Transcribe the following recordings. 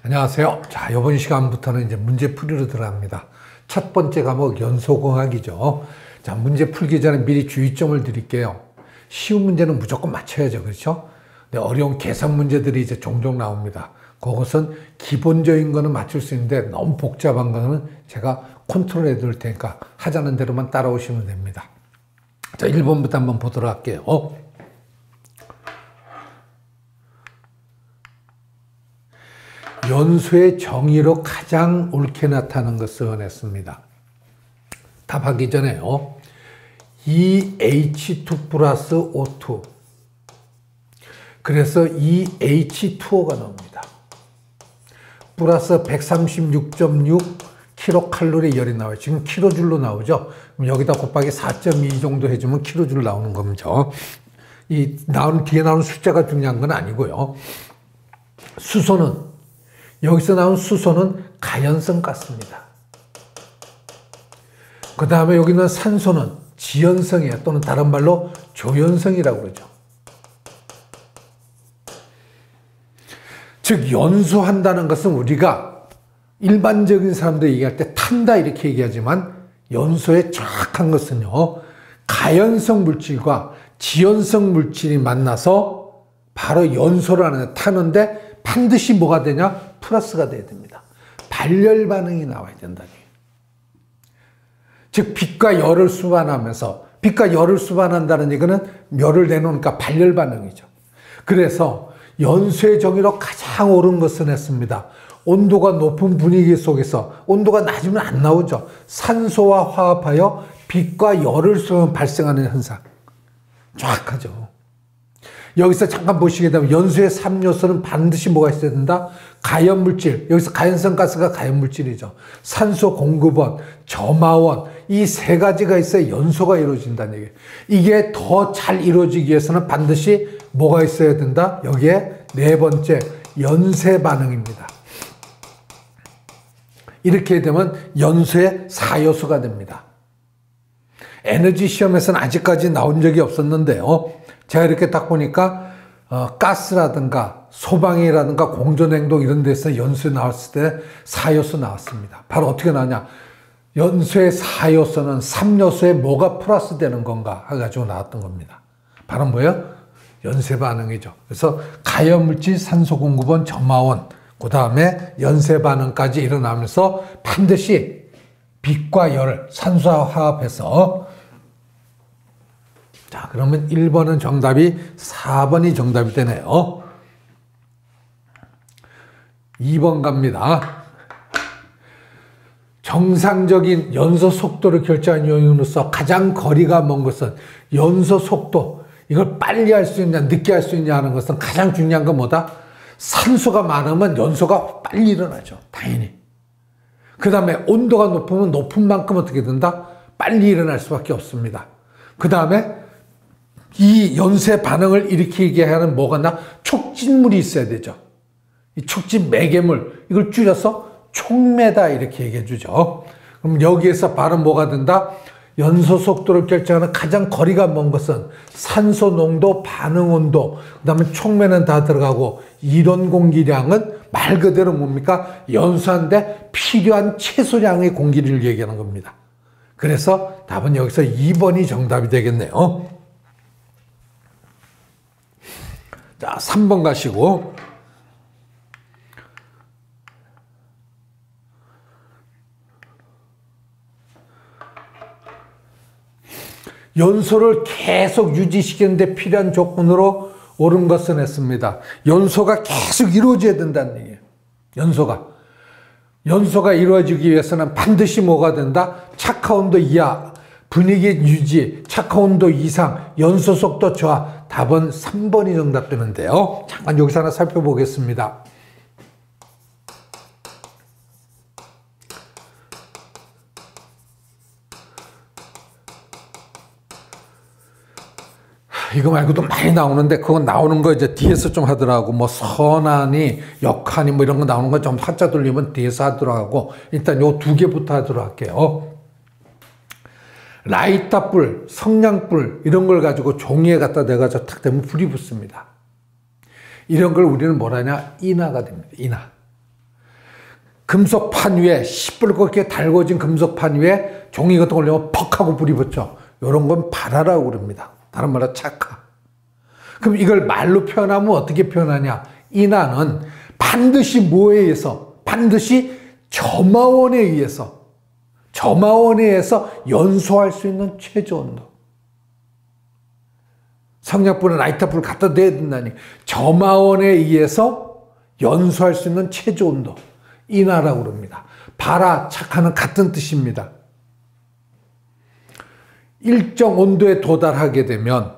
안녕하세요. 자, 이번 시간부터는 이제 문제풀이로 들어갑니다. 첫 번째 과목 연소공학이죠. 자, 문제 풀기 전에 미리 주의점을 드릴게요. 쉬운 문제는 무조건 맞춰야죠. 그렇죠? 근데 어려운 계산 문제들이 이제 종종 나옵니다. 그것은 기본적인 거는 맞출 수 있는데 너무 복잡한 거는 제가 컨트롤 해둘 테니까 하자는 대로만 따라오시면 됩니다. 자, 1번부터 한번 보도록 할게요. 연소의 정의로 가장 옳게 나타나는 것을 냈습니다. 답하기 전에요. EH2 플러스 O2. 그래서 EH2O가 나옵니다. 플러스 136.6 킬로칼로리 열이 나와요. 지금 킬로줄로 나오죠. 그럼 여기다 곱하기 4.2 정도 해주면 킬로줄 나오는 겁니다. 뒤에 나오는 숫자가 중요한 건 아니고요. 수소는 여기서 나온 수소는 가연성 가스입니다. 그 다음에 여기 있는 산소는 지연성이에요. 또는 다른 말로 조연성이라고 그러죠. 즉 연소한다는 것은 우리가 일반적인 사람들이 얘기할 때 탄다 이렇게 얘기하지만 연소의 정확한 것은요. 가연성 물질과 지연성 물질이 만나서 바로 연소를 하는 타는데 반드시 뭐가 되냐? 플러스가 돼야 됩니다. 발열 반응이 나와야 된다니. 즉 빛과 열을 수반하면서 빛과 열을 수반한다는 얘기는 열을 내놓으니까 발열 반응이죠. 그래서 연소의 정의로 가장 옳은 것은 했습니다. 온도가 높은 분위기 속에서 온도가 낮으면 안 나오죠. 산소와 화합하여 빛과 열을 발생하는 현상. 정확하죠. 여기서 잠깐 보시게 되면 연소의 3요소는 반드시 뭐가 있어야 된다? 가연물질, 여기서 가연성 가스가 가연물질이죠. 산소 공급원, 점화원, 이 세 가지가 있어야 연소가 이루어진다는 얘기예요. 이게 더 잘 이루어지기 위해서는 반드시 뭐가 있어야 된다? 여기에 네 번째, 연쇄 반응입니다. 이렇게 되면 연소의 4요소가 됩니다. 에너지 시험에서는 아직까지 나온 적이 없었는데요. 제가 이렇게 딱 보니까 가스라든가 소방이라든가 공존행동 이런 데서 연소에 나왔을 때 4요소 나왔습니다. 바로 어떻게 나왔냐. 연소의 4요소는 3요소에 뭐가 플러스 되는 건가 해가지고 나왔던 겁니다. 바로 뭐예요? 연쇄 반응이죠. 그래서 가연물질, 산소공급원, 점화원, 그 다음에 연쇄 반응까지 일어나면서 반드시 빛과 열을 산소와 화합해서 자, 그러면 1번은 정답이 4번이 정답이 되네요. 2번 갑니다. 정상적인 연소 속도를 결정하는 요인으로서 가장 거리가 먼 것은 연소 속도. 이걸 빨리 할 수 있냐, 늦게 할 수 있냐 하는 것은 가장 중요한 건 뭐다? 산소가 많으면 연소가 빨리 일어나죠. 당연히. 그 다음에 온도가 높으면 높은 만큼 어떻게 된다? 빨리 일어날 수밖에 없습니다. 그 다음에 이 연쇄 반응을 일으키게 하는 뭐가 나? 촉진물이 있어야 되죠. 이 촉진 매개물, 이걸 줄여서 촉매다 이렇게 얘기해 주죠. 그럼 여기에서 바로 뭐가 된다? 연소 속도를 결정하는 가장 거리가 먼 것은 산소 농도, 반응 온도, 그 다음에 촉매는 다 들어가고 이론 공기량은 말 그대로 뭡니까? 연소하는데 필요한 최소량의 공기를 얘기하는 겁니다. 그래서 답은 여기서 2번이 정답이 되겠네요. 자, 3번 가시고. 연소를 계속 유지시키는데 필요한 조건으로 옳은 것은 했습니다. 연소가 계속 이루어져야 된다는 얘기예요. 연소가 이루어지기 위해서는 반드시 뭐가 된다? 착화온도 이하, 분위기 유지, 착화온도 이상, 연소 속도 저하. 답은 3번이 정답되는데요. 잠깐 여기서 하나 살펴보겠습니다. 이거 말고도 많이 나오는데 그건 나오는 거 이제 뒤에서 좀 하더라고. 뭐 선하니, 역하니 뭐 이런 거 나오는 거 좀 한자 돌리면 뒤에서 하더라고. 일단 요 두 개부터 하도록 할게요. 라이터불, 성냥불 이런 걸 가지고 종이에 갖다 대가지고 탁 대면 불이 붙습니다. 이런 걸 우리는 뭐라냐? 인화가 됩니다. 인화. 금속판 위에 시뻘겋게 달궈진 금속판 위에 종이 같은 걸 올리면 퍽 하고 불이 붙죠. 이런 건 발화라고 그럽니다. 다른 말로 착화. 그럼 이걸 말로 표현하면 어떻게 표현하냐? 인하는 반드시 뭐에 의해서? 반드시 점화원에 의해서 연소할 수 있는 최저온도. 성냥불은 라이터불 갖다 대야 된다니. 점화원에 의해서 연소할 수 있는 최저온도. 인하라고 그럽니다. 발화, 착화는 같은 뜻입니다. 일정 온도에 도달하게 되면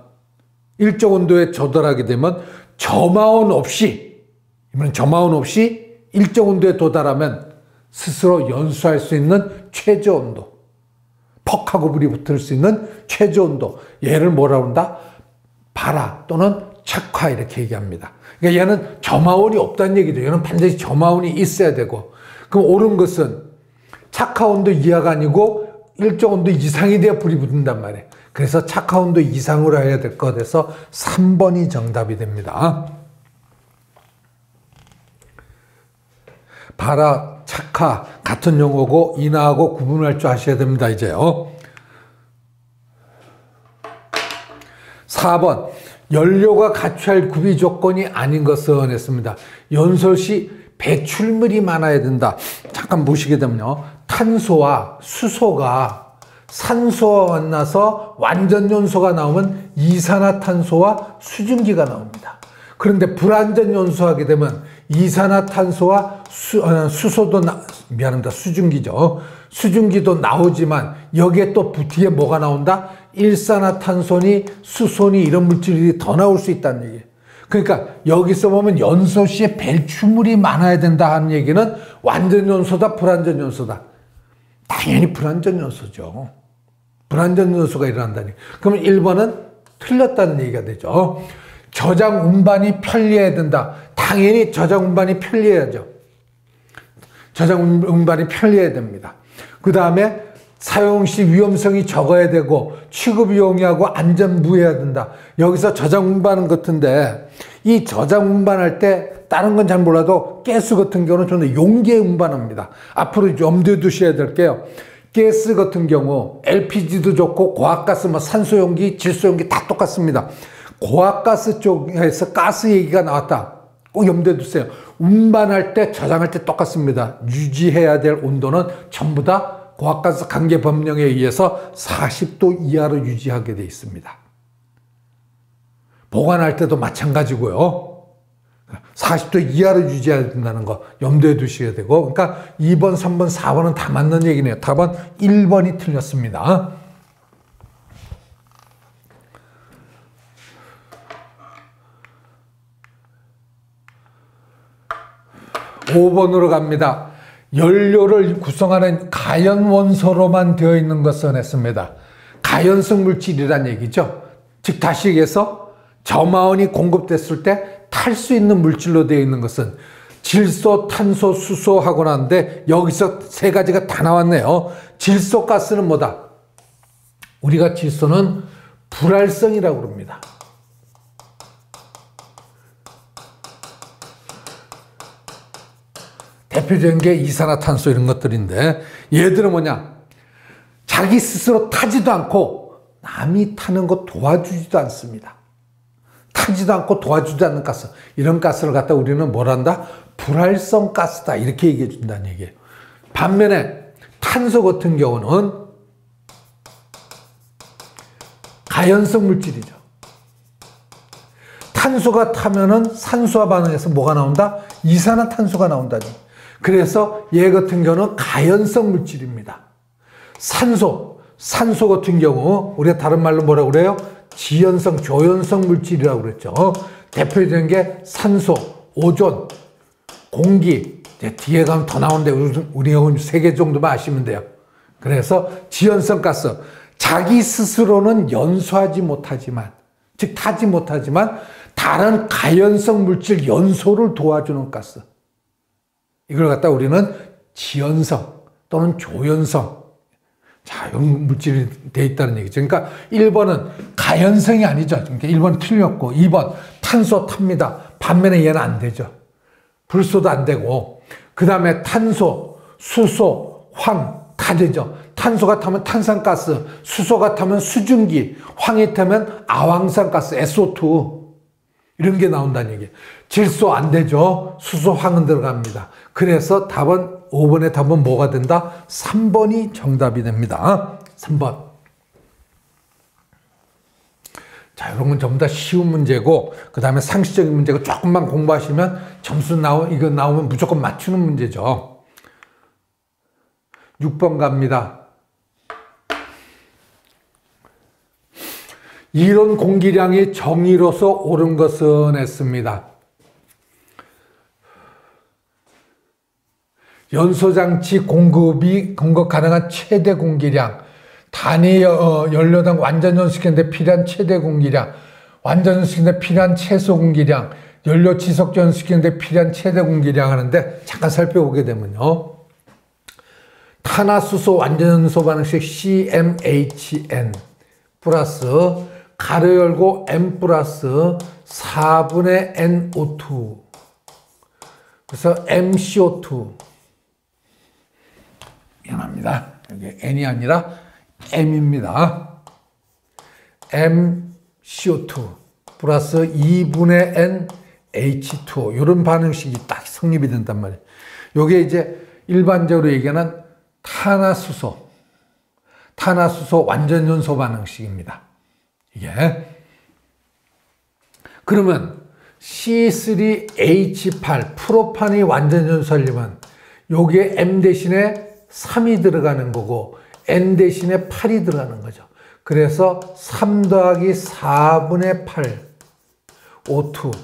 점화원 없이 일정 온도에 도달하면 스스로 연소할 수 있는 최저 온도, 퍽하고 불이 붙을 수 있는 최저 온도, 얘를 뭐라고 한다? 발화 또는 착화 이렇게 얘기합니다. 그러니까 얘는 점화원이 없다는 얘기죠. 얘는 반드시 점화원이 있어야 되고, 그럼 옳은 것은 착화 온도 이하가 아니고 일정 온도 이상이 돼야 불이 붙는단 말이에요. 그래서 착화 온도 이상으로 해야 될 것 같아서 3번이 정답이 됩니다. 발화, 착화 같은 용어고 인하하고 구분할 줄 아셔야 됩니다. 이제요. 4번 연료가 갖춰야 할 구비 조건이 아닌 것은 했습니다. 연소 시 배출물이 많아야 된다. 잠깐 보시게 되면요. 탄소와 수소가 산소와 만나서 완전 연소가 나오면 이산화탄소와 수증기가 나옵니다. 그런데 불완전 연소하게 되면 이산화탄소와 수증기도 나오지만 여기에 또 뒤에 뭐가 나온다? 일산화탄소니 수소니 이런 물질이 더 나올 수 있다는 얘기예요. 그러니까 여기서 보면 연소 시에 배출물이 많아야 된다 하는 얘기는 완전 연소다, 불완전 연소다. 당연히 불완전 연소죠. 불완전 연소가 일어난다니. 그러면 1번은 틀렸다는 얘기가 되죠. 저장 운반이 편리해야 된다. 당연히 저장 운반이 편리해야죠. 저장 운반이 편리해야 됩니다. 그 다음에 사용 시 위험성이 적어야 되고 취급이 용이하고 안전무해야 된다. 여기서 저장 운반은 같은데 이 저장 운반할 때 다른 건 잘 몰라도 가스 같은 경우는 저는 용기에 운반합니다. 앞으로 염두에 두셔야 될게요. 가스 같은 경우 LPG도 좋고 고압가스, 산소용기, 질소용기 다 똑같습니다. 고압가스 쪽에서 가스 얘기가 나왔다. 꼭 염두에 두세요. 운반할 때, 저장할 때 똑같습니다. 유지해야 될 온도는 전부 다 고압가스 관계 법령에 의해서 40도 이하로 유지하게 되어 있습니다. 보관할 때도 마찬가지고요. 40도 이하로 유지해야 된다는 거 염두에 두셔야 되고, 그러니까 2번, 3번, 4번은 다 맞는 얘기네요. 답은 1번이 틀렸습니다. 5번으로 갑니다. 연료를 구성하는 가연원소로만 되어 있는 것은 했습니다. 가연성 물질이란 얘기죠. 즉 다시 얘기해서 점화원이 공급됐을 때 탈 수 있는 물질로 되어 있는 것은 질소, 탄소, 수소 하고 나는데 여기서 세 가지가 다 나왔네요. 질소가스는 뭐다? 우리가 질소는 불활성이라고 그럽니다. 대표적인 게 이산화탄소 이런 것들인데 얘들은 뭐냐? 자기 스스로 타지도 않고 남이 타는 거 도와주지도 않습니다. 타지도 않고 도와주지 않는 가스. 이런 가스를 갖다 우리는 뭘 한다? 불활성 가스다. 이렇게 얘기해 준다는 얘기예요. 반면에 탄소 같은 경우는 가연성 물질이죠. 탄소가 타면은 산소와 반응해서 뭐가 나온다? 이산화탄소가 나온다니. 그래서 얘 같은 경우는 가연성 물질입니다. 산소 같은 경우 우리가 다른 말로 뭐라고 그래요? 지연성, 조연성 물질이라고 그랬죠. 대표적인 게 산소, 오존, 공기. 이제 뒤에 가면 더 나오는데 우리가 3개 정도만 아시면 돼요. 그래서 지연성 가스. 자기 스스로는 연소하지 못하지만, 즉 타지 못하지만 다른 가연성 물질 연소를 도와주는 가스. 이걸 갖다 우리는 지연성 또는 조연성, 자, 이런 물질이 되어 있다는 얘기죠. 그러니까 1번은 가연성이 아니죠. 그러니까 1번 틀렸고 2번 탄소 탑니다. 반면에 얘는 안 되죠. 불소도 안 되고, 그 다음에 탄소, 수소, 황 다 되죠. 탄소가 타면 탄산가스, 수소가 타면 수증기, 황이 타면 아황산가스, SO2 이런 게 나온다는 얘기예요. 질소 안 되죠. 수소, 황은 들어갑니다. 그래서 답은 5번의 답은 뭐가 된다? 3번이 정답이 됩니다. 3번. 자, 이런 건 전부 다 쉬운 문제고, 그 다음에 상식적인 문제고, 조금만 공부하시면 점수 이거 나오면 무조건 맞추는 문제죠. 6번 갑니다. 이론 공기량이 정의로서 옳은 것은 했습니다. 연소장치 공급 가능한 최대 공기량, 단위 연료당 완전 연소시키는데 필요한 최대 공기량, 완전 연소시키는데 필요한 최소 공기량, 연료 지속 연소시키는데 필요한 최대 공기량 하는데, 잠깐 살펴보게 되면요. 탄화수소 완전 연소 반응식 CmHn 플러스 가로 열고 n 플러스 4분의 NO2, 그래서 MCO2, 미안합니다. 여기 n이 아니라 m입니다. MCO2 플러스 2분의 N H2O, 이런 반응식이 딱 성립이 된단 말이에요. 요게 이제 일반적으로 얘기하는 탄화수소 완전 연소 반응식입니다. 이게. 그러면 C3H8 프로판이 완전 연소하려면 여기에 M 대신에 3이 들어가는 거고 N 대신에 8이 들어가는 거죠. 그래서 3 더하기 4분의 8 O2,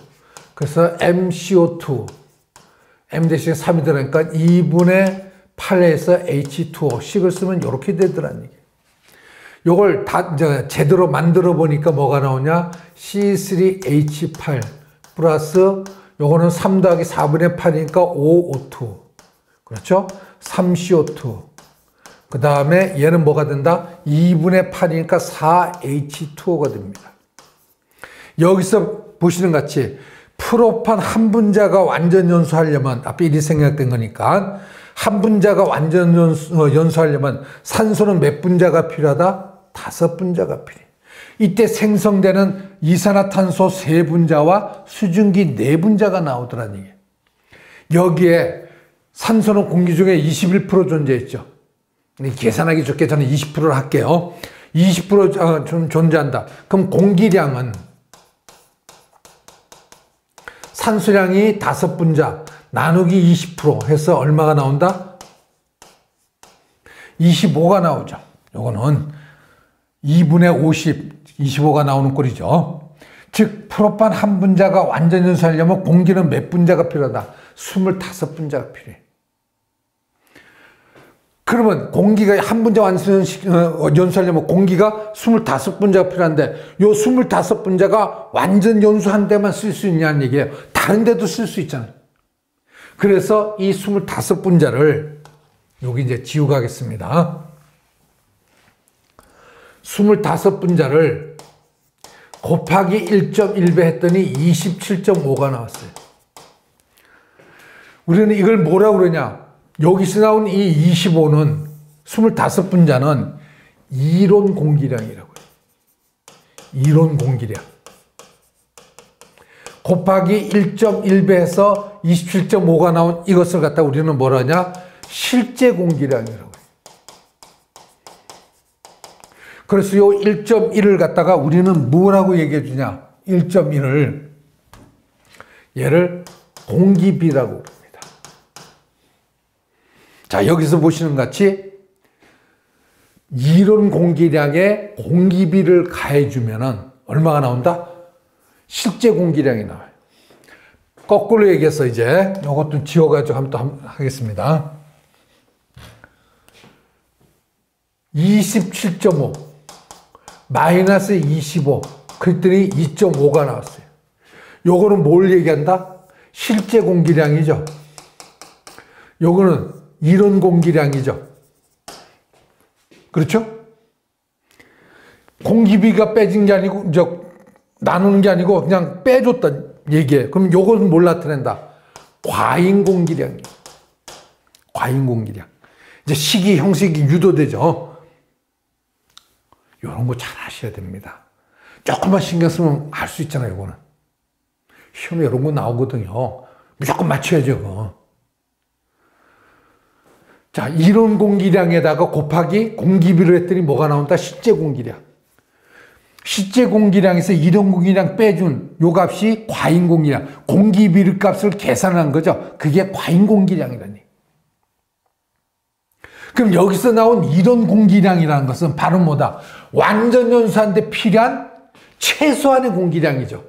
그래서 MCO2, M 대신에 3이 들어가니까 2분의 8에서 H2O 식을 쓰면 이렇게 되더라는 얘기예요. 요걸 다 이제 제대로 만들어 보니까 뭐가 나오냐? C3H8 플러스 요거는 3 더하기 4분의 8이니까 5O2. 그렇죠? 3CO2. 그 다음에 얘는 뭐가 된다? 2분의 8이니까 4H2O가 됩니다. 여기서 보시는 같이 프로판 한 분자가 완전 연소하려면, 앞에 일이 생략된 거니까, 한 분자가 완전 연소하려면 산소는 몇 분자가 필요하다? 5분자가 필요해. 이때 생성되는 이산화탄소 3분자와 수증기 4분자가 나오더라는 얘기예요. 여기에 산소는 공기 중에 21% 존재했죠. 계산하기 좋게 저는 20%를 할게요. 20% 존재한다. 그럼 공기량은 산소량이 5분자 나누기 20% 해서 얼마가 나온다? 25가 나오죠. 요거는 2분의 50, 25가 나오는 꼴이죠. 즉 프로판 한 분자가 완전 연소하려면 공기는 몇 분자가 필요하다? 25분자가 필요해. 그러면 공기가 한 분자 완전 연소하려면 공기가 25분자가 필요한데, 요 25분자가 완전 연소한 데만 쓸 수 있냐는 얘기예요. 다른 데도 쓸 수 있잖아요. 그래서 이 25분자를 여기 이제 지우고 가겠습니다. 25분자를 곱하기 1.1배 했더니 27.5가 나왔어요. 우리는 이걸 뭐라고 그러냐? 여기서 나온 이 25는 25분자는 이론 공기량이라고 해요. 이론 공기량. 곱하기 1.1배 해서 27.5가 나온 이것을 갖다 우리는 뭐라 하냐? 실제 공기량이라고 해요. 그래서 요 1.1을 갖다가 우리는 뭐라고 얘기해 주냐? 1.1을 얘를 공기비라고 부릅니다. 자, 여기서 보시는 같이 이론 공기량에 공기비를 가해주면은 얼마가 나온다? 실제 공기량이 나와요. 거꾸로 얘기해서 이제 이것도 지워가지고 한번 또 하겠습니다. 27.5 마이너스 25 그랬더니 2.5가 나왔어요. 요거는 뭘 얘기한다? 실제 공기량이죠. 요거는 이론 공기량이죠. 그렇죠? 공기비가 빼진 게 아니고 나누는 게 아니고 그냥 빼줬다 얘기해. 그럼 요것은 뭘 나타낸다? 과잉 공기량이에요. 과잉 공기량. 이제 식이, 형식이 유도되죠. 이런 거 잘 아셔야 됩니다. 조금만 신경 쓰면 알 수 있잖아요, 이거는. 시험에 이런 거 나오거든요. 무조건 맞춰야죠, 그거. 자, 이론 공기량에다가 곱하기 공기비를 했더니 뭐가 나온다? 실제 공기량. 실제 공기량에서 이론 공기량 빼준 요 값이 과잉 공기량. 공기비를 값을 계산한 거죠. 그게 과잉 공기량이라니. 그럼 여기서 나온 이론 공기량이라는 것은 바로 뭐다? 완전 연소한데 필요한 최소한의 공기량이죠.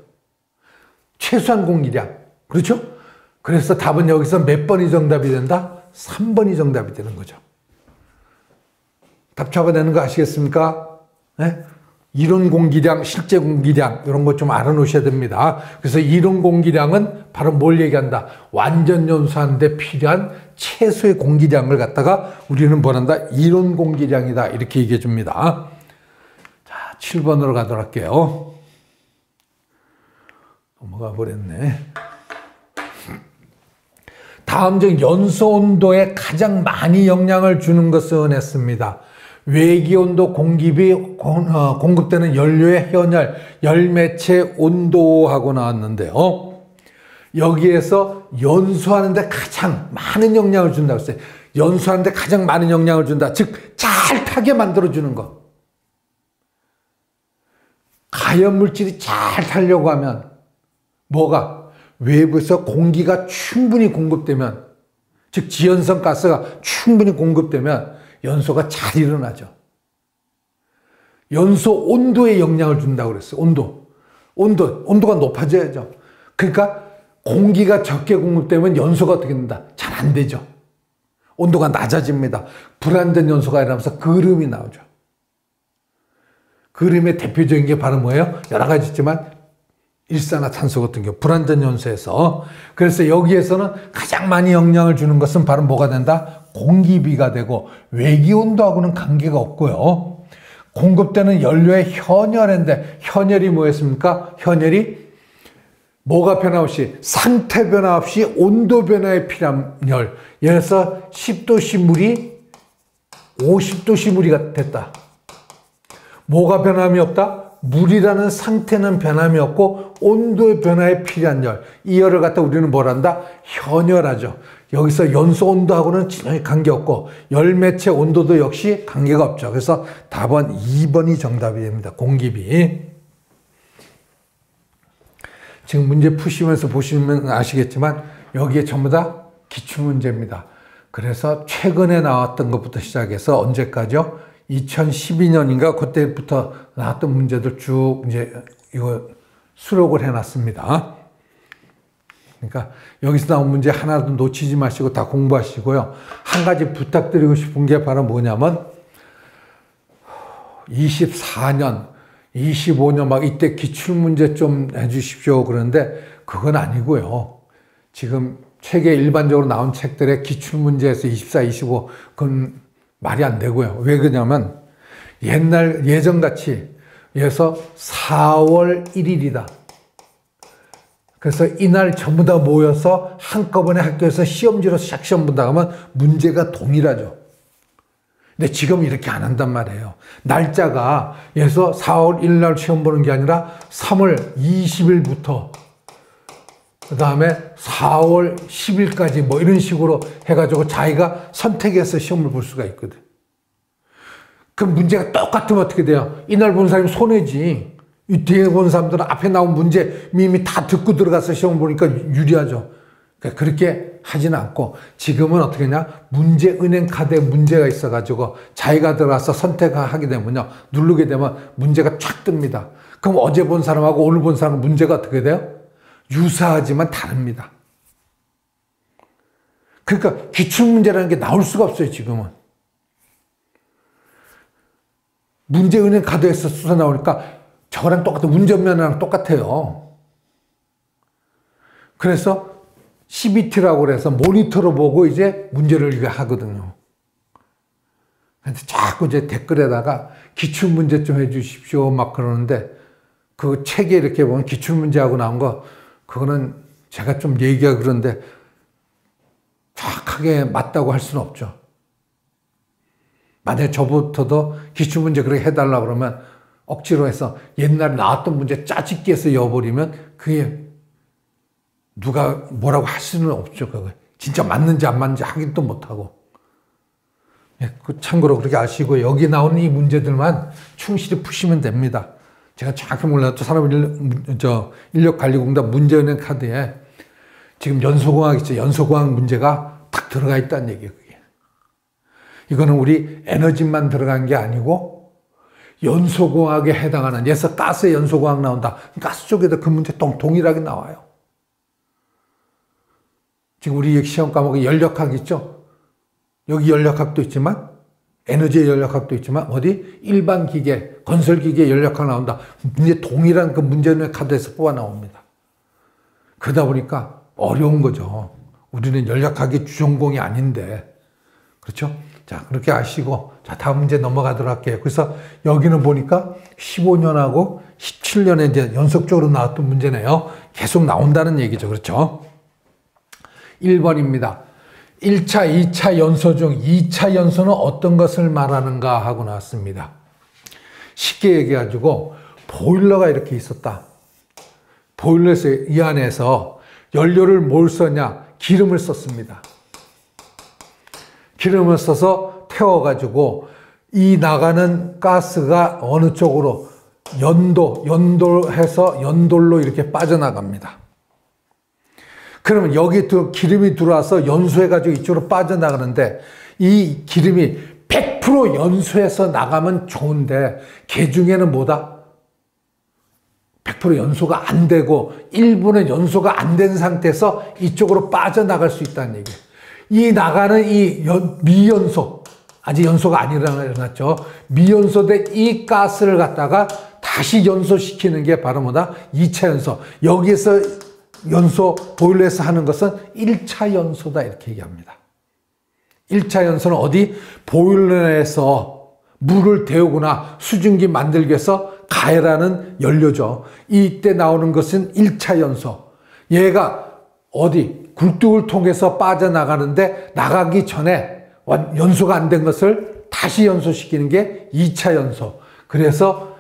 최소한 공기량. 그렇죠? 그래서 답은 여기서 몇 번이 정답이 된다? 3번이 정답이 되는 거죠. 답 잡아내는 거 아시겠습니까? 네? 이론 공기량, 실제 공기량 이런 것 좀 알아놓으셔야 됩니다. 그래서 이론 공기량은 바로 뭘 얘기한다? 완전 연소하는데 필요한 최소의 공기량을 갖다가 우리는 뭐란다? 이론 공기량이다 이렇게 얘기해 줍니다. 자, 7번으로 가도록 할게요. 넘어가 버렸네. 다음 중 연소 온도에 가장 많이 영향을 주는 것은 했습니다. 외기온도 공기비 공급되는 연료의 현열, 열매체 온도하고 나왔는데요. 여기에서 연소하는데 가장 많은 영향을 준다고 했어요. 연소하는데 가장 많은 영향을 준다. 즉, 잘 타게 만들어주는 것. 가연물질이 잘 타려고 하면 뭐가? 외부에서 공기가 충분히 공급되면, 즉 지연성 가스가 충분히 공급되면 연소가 잘 일어나죠. 연소 온도에 영향을 준다고 그랬어요. 온도가 높아져야죠. 그러니까 공기가 적게 공급되면 연소가 어떻게 된다? 잘 안 되죠. 온도가 낮아집니다. 불완전 연소가 일어나면서 그름이 나오죠. 그름의 대표적인 게 바로 뭐예요? 여러 가지 있지만 일산화탄소 같은 경우 불완전 연소에서. 그래서 여기에서는 가장 많이 영향을 주는 것은 바로 뭐가 된다? 공기비가 되고 외기온도하고는 관계가 없고요. 공급되는 연료의 현열인데 현열이 뭐였습니까? 현열이 뭐가 변화 없이 상태 변화 없이 온도 변화에 필요한 열. 예를 들어서 10도씨 물이 50도씨 물이 됐다. 뭐가 변함이 없다? 물이라는 상태는 변함이 없고 온도의 변화에 필요한 열. 이 열을 갖다 우리는 뭘 한다? 현열하죠. 여기서 연소 온도하고는 전혀 관계없고 열매체 온도도 역시 관계가 없죠. 그래서 답은 2번이 정답이 됩니다. 공기비. 지금 문제 푸시면서 보시면 아시겠지만 여기에 전부 다 기출문제입니다. 그래서 최근에 나왔던 것부터 시작해서 언제까지요? 2012년인가 그때부터 나왔던 문제들 쭉 이제 이거 수록을 해놨습니다. 그러니까 여기서 나온 문제 하나도 놓치지 마시고 다 공부하시고요. 한 가지 부탁드리고 싶은 게 바로 뭐냐면 24년, 25년 막 이때 기출문제 좀 해주십시오. 그런데 그건 아니고요. 지금 책에 일반적으로 나온 책들의 기출문제에서 24, 25 그건 말이 안 되고요. 왜 그러냐면 예전같이 예서 4월 1일이다. 그래서 이날 전부 다 모여서 한꺼번에 학교에서 시험지로 싹 시험 본다 하면 문제가 동일하죠. 근데 지금 이렇게 안 한단 말이에요. 날짜가 예서 4월 1일 날 시험 보는 게 아니라 3월 20일부터 그 다음에 4월 10일까지 뭐 이런 식으로 해가지고 자기가 선택해서 시험을 볼 수가 있거든. 그럼 문제가 똑같으면 어떻게 돼요? 이날 본 사람이 손해지. 이 뒤에 본 사람들은 앞에 나온 문제 이미 다 듣고 들어가서 시험 보니까 유리하죠. 그러니까 그렇게 하지는 않고 지금은 어떻게 하냐? 문제 은행 카드에 문제가 있어가지고 자기가 들어가서 선택하게 되면요. 누르게 되면 문제가 쫙 뜹니다. 그럼 어제 본 사람하고 오늘 본 사람은 문제가 어떻게 돼요? 유사하지만 다릅니다. 그러니까 기출문제라는 게 나올 수가 없어요, 지금은. 문제 은행 카드에서 쏟아 나오니까 저거랑 똑같아. 운전면허랑 똑같아요. 그래서 CBT라고 그래서 모니터로 보고 이제 문제를 이거 하거든요. 근데 자꾸 이제 댓글에다가 기출문제 좀 해주십시오. 막 그러는데 그 책에 이렇게 보면 기출문제하고 나온 거 그거는 제가 좀 얘기가 그런데 정확하게 맞다고 할 수는 없죠. 만약에 저부터도 기출문제 그렇게 해달라고 그러면 억지로 해서 옛날에 나왔던 문제 짜집기 해서 여버리면 그게 누가 뭐라고 할 수는 없죠. 그거 진짜 맞는지 안 맞는지 확인도 못하고. 참고로 그렇게 아시고 여기 나오는 이 문제들만 충실히 푸시면 됩니다. 제가 정확히 몰라도 산업인력관리공단 문제은행 카드에 지금 연소공학 있죠. 연소공학 문제가 딱 들어가 있다는 얘기예요. 그게. 이거는 우리 에너지만 들어간 게 아니고 연소공학에 해당하는, 예서 가스에 연소공학 나온다. 가스 쪽에도 그 문제 동일하게 나와요. 지금 우리 시험 과목에 연력학 있죠. 여기 연력학도 있지만 에너지 연력학도 있지만 어디 일반 기계, 건설 기계 연력학 나온다. 문제 동일한 그 문제는 카드에서 뽑아 나옵니다. 그러다 보니까 어려운 거죠. 우리는 연력학이 주전공이 아닌데. 그렇죠? 자, 그렇게 아시고, 자, 다음 문제 넘어가도록 할게요. 그래서 여기는 보니까 15년하고 17년에 이제 연속적으로 나왔던 문제네요. 계속 나온다는 얘기죠. 그렇죠? 1번입니다. 1차, 2차 연소 중 2차 연소는 어떤 것을 말하는가 하고 나왔습니다. 쉽게 얘기해가지고 보일러가 이렇게 있었다. 보일러에서 이 안에서 연료를 뭘 썼냐? 기름을 썼습니다. 기름을 써서 태워가지고 이 나가는 가스가 어느 쪽으로 연도해서 연돌로 이렇게 빠져나갑니다. 그러면 여기 기름이 들어와서 연소해가지고 이쪽으로 빠져나가는데 이 기름이 100% 연소해서 나가면 좋은데 그 중에는 뭐다? 100% 연소가 안 되고 일부는 연소가 안 된 상태에서 이쪽으로 빠져나갈 수 있다는 얘기예요. 이 나가는 이 미연소, 아직 연소가 안 일어났죠. 미연소된 이 가스를 갖다가 다시 연소시키는 게 바로 뭐다? 2차 연소. 여기에서 연소, 보일러에서 하는 것은 1차 연소다 이렇게 얘기합니다. 1차 연소는 어디? 보일러에서 물을 데우거나 수증기 만들기 위해서 가열하는 연료죠. 이때 나오는 것은 1차 연소. 얘가 어디? 굴뚝을 통해서 빠져나가는데 나가기 전에 연소가 안 된 것을 다시 연소시키는 게 2차 연소. 그래서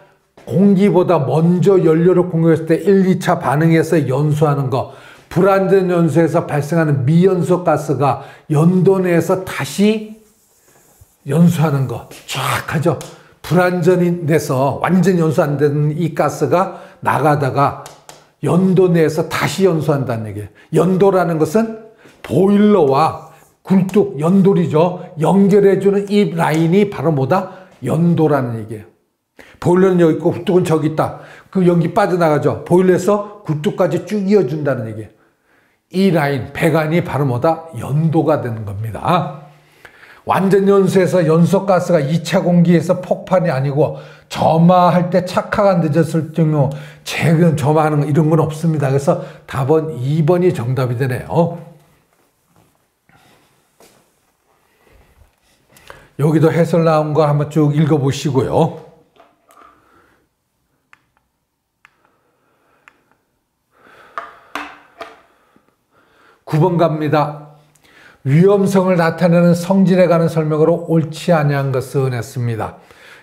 공기보다 먼저 연료를 공급했을 때 1, 2차 반응해서 연소하는 거, 불완전 연소에서 발생하는 미연소 가스가 연도 내에서 다시 연소하는 거 정확하죠. 불완전이 돼서 완전 연소 안 되는 이 가스가 나가다가 연도 내에서 다시 연소한다는 얘기예요. 연도라는 것은 보일러와 굴뚝, 연돌이죠. 연결해주는 이 라인이 바로 뭐다? 연도라는 얘기예요. 보일러는 여기 있고 굴뚝은 저기 있다. 그 연기 빠져나가죠. 보일러에서 굴뚝까지 쭉 이어준다는 얘기예요. 이 라인, 배관이 바로 뭐다? 연도가 되는 겁니다. 완전 연소에서 연소가스가 2차 공기에서 폭발이 아니고 점화할 때 착화가 늦었을 경우 점화하는 거 이런 건 없습니다. 그래서 답은 2번이 정답이 되네요. 여기도 해설 나온 거 한번 쭉 읽어보시고요. 9번 갑니다. 위험성을 나타내는 성질에 관한 설명으로 옳지 아니한 것은 했습니다.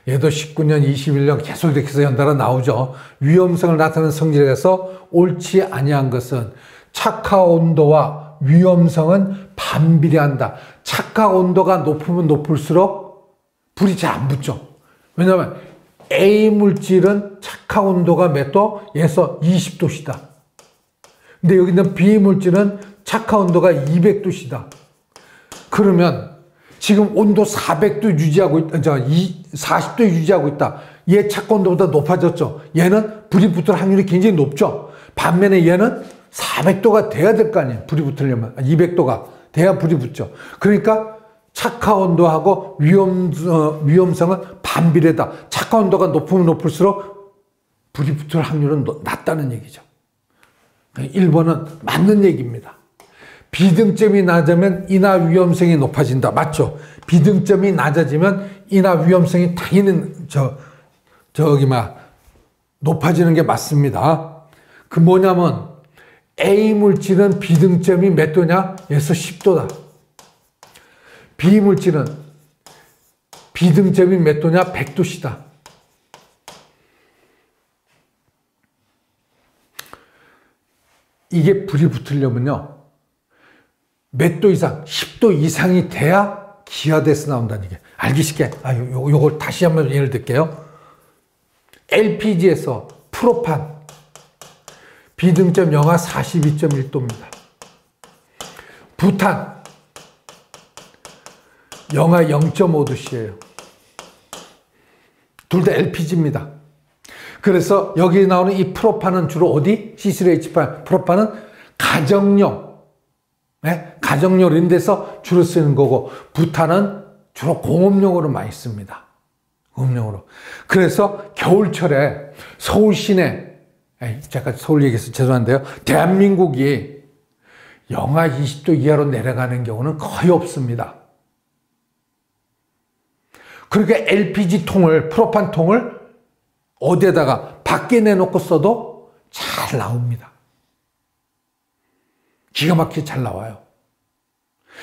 얘도 19년, 21년 계속 이렇게 해서 연달아 나오죠. 위험성을 나타내는 성질에 대해서 옳지 아니한 것은 착화 온도와 위험성은 반비례한다. 착화 온도가 높으면 높을수록 불이 잘 안 붙죠. 왜냐하면 A 물질은 착화 온도가 몇 도? 에서 20도씨다. 근데 여기 있는 B 물질은 착화 온도가 200도씨다. 그러면 지금 온도 400도 유지하고 있다. 40도 유지하고 있다. 얘 착화 온도보다 높아졌죠. 얘는 불이 붙을 확률이 굉장히 높죠. 반면에 얘는 400도가 돼야 될 거 아니에요. 불이 붙으려면 200도가 돼야 불이 붙죠. 그러니까 착화 온도하고 위험성은 반비례다. 착화 온도가 높으면 높을수록 불이 붙을 확률은 낮다는 얘기죠. 1번은 맞는 얘기입니다. 비등점이 낮으면 인하 위험성이 높아진다. 맞죠? 비등점이 낮아지면 인하 위험성이 당연히 높아지는 게 맞습니다. 그 뭐냐면 A 물질은 비등점이 몇 도냐? 에서 10도다. 비물질은 비등점이 몇 도냐? 100도씨다. 이게 불이 붙으려면요, 몇 도 이상, 10도 이상이 돼야 기화돼서 나온다는 얘기예요. 알기 쉽게, 요걸 다시 한번 예를 들게요. LPG에서 프로판, 비등점 영하 42.1도입니다. 부탄, 영하 0.5도씨예요. 둘 다 LPG입니다. 그래서 여기 나오는 이 프로판은 주로 어디? C3H8. 프로판은 가정용, 가정용 이런 데서 주로 쓰는 거고, 부탄은 주로 공업용으로 많이 씁니다. 공업용으로. 그래서 겨울철에 서울 시내, 잠깐 서울 얘기해서 죄송한데요, 대한민국이 영하 20도 이하로 내려가는 경우는 거의 없습니다. 그러니까 LPG 통을, 프로판 통을 어디에다가 밖에 내놓고 써도 잘 나옵니다. 기가 막히게 잘 나와요.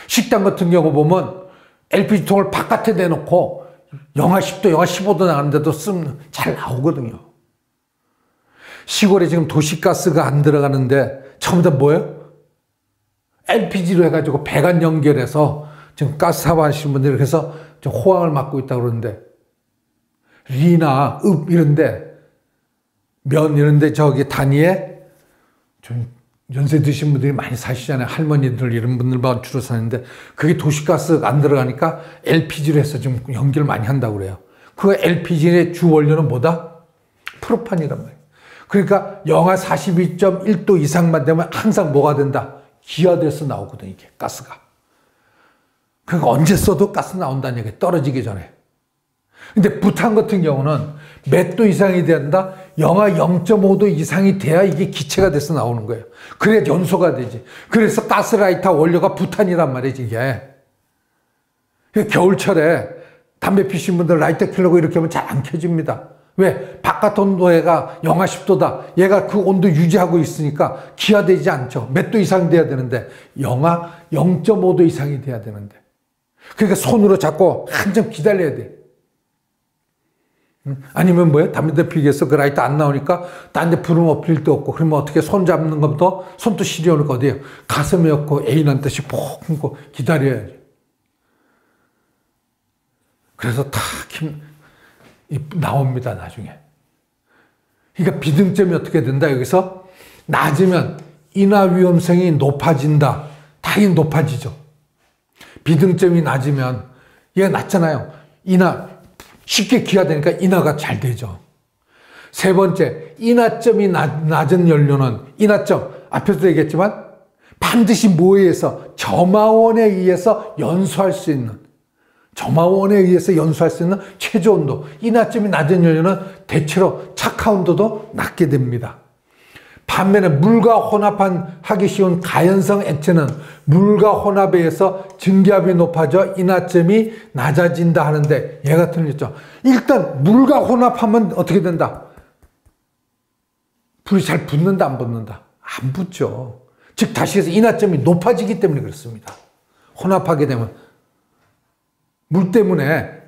식당 같은 경우 보면 LPG통을 바깥에 내놓고 영하 10도, 영하 15도 나가는데도 쓰면 잘 나오거든요. 시골에 지금 도시가스가 안 들어가는데 처음부터 뭐예요? LPG로 해가지고 배관 연결해서 지금 가스 사업하시는 분들이 그래서 좀 호황을 맞고 있다고 그러는데, 리나, 읍 이런데, 면 이런데 저기 단위에 좀 연세 드신 분들이 많이 사시잖아요. 할머니들 이런 분들만 주로 사는데, 그게 도시가스가 안 들어가니까 LPG로 해서 좀 연결 많이 한다고 그래요. 그 LPG의 주 원료는 뭐다? 프로판이란 말이에요. 그러니까 영하 42.1도 이상만 되면 항상 뭐가 된다? 기화돼서 나오거든, 이게 가스가. 그러니까 언제 써도 가스 나온다는 얘기예요. 떨어지기 전에. 근데 부탄 같은 경우는 몇 도 이상이 된다? 영하 0.5도 이상이 돼야 이게 기체가 돼서 나오는 거예요. 그래야 연소가 되지. 그래서 가스라이터 원료가 부탄이란 말이지, 이게. 겨울철에 담배 피신 분들 라이터 켜려고 이렇게 하면 잘 안 켜집니다. 왜? 바깥 온도가 영하 10도다. 얘가 그 온도 유지하고 있으니까 기화되지 않죠. 몇 도 이상 돼야 되는데, 영하 0.5도 이상이 돼야 되는데. 그러니까 손으로 잡고 한참 기다려야 돼. 아니면 뭐예요? 담배 피기 위해서 그 라이트 안 나오니까 딴 데 불은 엎릴 데 없고, 그러면 어떻게 손 잡는 것부터 손도 시려울 거 어디에요? 가슴에 얹고 애인한테씩 푹 품고 기다려야지. 그래서 다 나옵니다, 나중에. 그러니까 비등점이 어떻게 된다? 여기서 낮으면 인화 위험성이 높아진다. 당연히 높아지죠. 비등점이 낮으면, 얘가 낮잖아요. 쉽게 기화되니까 인화가 잘 되죠. 세 번째, 인화점이 낮은 연료는, 인화점, 앞에서도 얘기했지만, 반드시 뭐에 의해서? 점화원에 의해서 연소할 수 있는, 점화원에 의해서 연소할 수 있는 최저 온도. 인화점이 낮은 연료는 대체로 착화 온도도 낮게 됩니다. 반면에 물과 혼합하기 쉬운 가연성 액체는 물과 혼합에 의해서 증기압이 높아져 인화점이 낮아진다 하는데, 얘가 틀렸죠. 일단 물과 혼합하면 어떻게 된다? 불이 잘 붙는다, 안 붙는다? 안 붙죠. 즉 다시 해서 인화점이 높아지기 때문에 그렇습니다. 혼합하게 되면 물 때문에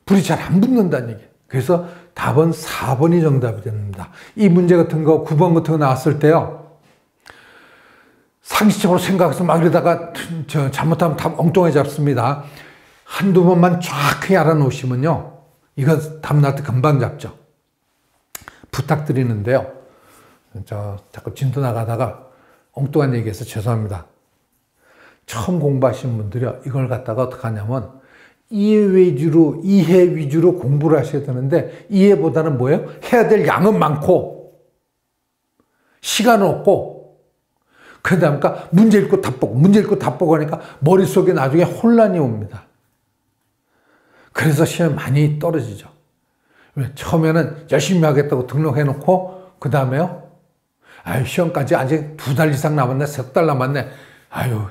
불이 잘 안 붙는다는 얘기예요. 그래서 답은 4번이 정답이 됩니다. 이 문제 같은 거 9번 같은 거 나왔을 때요, 상식적으로 생각해서 막 이러다가 잘못하면 답 엉뚱하게 잡습니다. 한두 번만 정확히 알아놓으시면요, 이거 답 나올 때 금방 잡죠. 부탁드리는데요, 자꾸 진도 나가다가 엉뚱한 얘기해서 죄송합니다. 처음 공부하시는 분들이요, 이걸 갖다가 어떻게 하냐면 이해 위주로 공부를 하셔야 되는데, 이해보다는 뭐예요? 해야 될 양은 많고 시간은 없고, 그러다 보니까 문제 읽고 답 보고 하니까 머릿속에 나중에 혼란이 옵니다. 그래서 시험이 많이 떨어지죠. 왜? 처음에는 열심히 하겠다고 등록해놓고 그 다음에요, 시험까지 아직 2달 이상 남았네, 3달 남았네,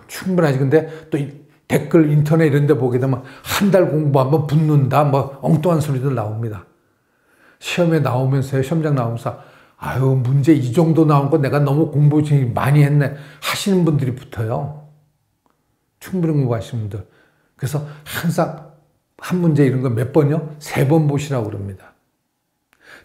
충분하지. 근데 또 댓글 인터넷 이런 데 보게 되면 한 달 공부하면 붙는다, 뭐 엉뚱한 소리들 나옵니다. 시험에 나오면서요, 시험장 나오면서 문제 이 정도 나온 거 내가 너무 공부 많이 했네 하시는 분들이 붙어요. 충분히 공부하시는 분들. 그래서 항상 한 문제 이런 거 몇 번이요? 3번 보시라고 그럽니다.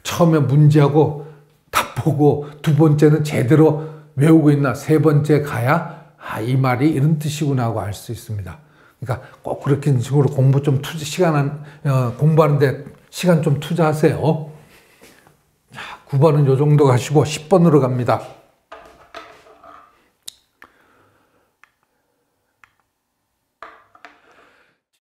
처음에 문제하고 답 보고 두 번째는 제대로 외우고 있나, 세 번째 가야 이 말이 이런 뜻이구나 하고 알 수 있습니다. 그러니까 꼭 그렇게 식으로 공부 좀 공부하는데 시간 좀 투자하세요. 자, 9번은 요 정도 가시고 10번으로 갑니다.